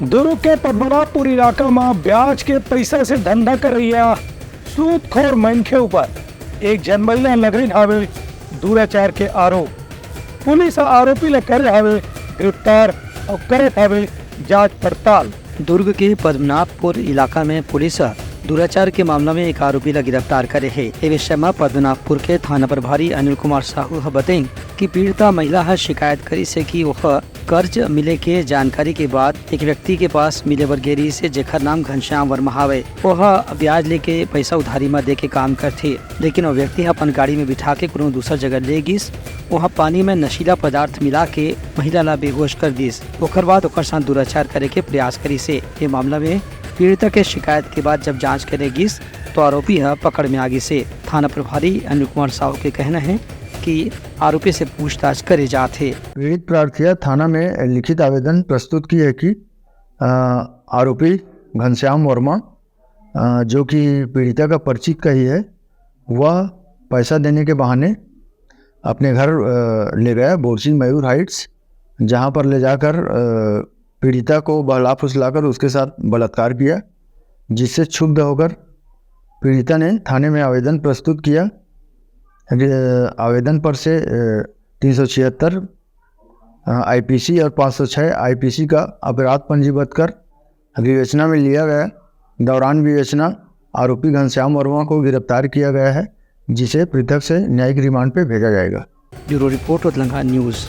दुर्ग के पद्मनाभपुर इलाका में ब्याज के पैसा से धंधा कर रही है सूदखोर मनखे ऊपर एक जनमहिला लगन हवे दुराचार के आरोप। पुलिस आरोपी ले कर हवे गिरफ्तार और करत हवे जांच पड़ताल। दुर्ग के पद्मनाभपुर इलाका में पुलिस दुराचार के मामला में एक आरोपी ला गिरफ्तार करे है। ए विषय में पद्मनाभपुर के थाना प्रभारी अनिल कुमार साहू बताई कि पीड़िता महिला है शिकायत करी से कि वह कर्ज मिले के जानकारी के बाद एक व्यक्ति के पास मिले वर्गेरी से जेखर नाम घनश्याम वर्मा हवे वह ब्याज लेके पैसा उधारी में दे के काम करथे, लेकिन वो व्यक्ति अपन गाड़ी में बिठा के कोनो दूसर जगह ले गिस। वह पानी में नशीला पदार्थ मिला के महिला ला बेहोश कर दिस। ओकर बाद ओकर साथ दुराचार करे के प्रयास करी से ये मामला में पीड़िता के शिकायत के बाद जब जांच करेगी तो आरोपी है पकड़ में आगे से। थाना प्रभारी अनिल कुमार साहू के कहना है कि आरोपी से पूछताछ करे जाते। पीड़ित प्रार्थिया थाना में लिखित आवेदन प्रस्तुत की है कि आरोपी घनश्याम वर्मा जो कि पीड़िता का परिचित का ही है, वह पैसा देने के बहाने अपने घर ले गया बोरसी मयूर हाइट्स, जहां पर ले जाकर पीड़िता को बहला फुसलाकर उसके साथ बलात्कार किया, जिससे क्षुब्ध होकर पीड़िता ने थाने में आवेदन प्रस्तुत किया। आवेदन पर से 376 आईपीसी और 506 आईपीसी का अपराध पंजीबद्ध कर विवेचना में लिया गया। दौरान विवेचना आरोपी घनश्याम वर्मा को गिरफ्तार किया गया है, जिसे पृथक से न्यायिक रिमांड पर भेजा जाएगा। Bureau report Telangana news.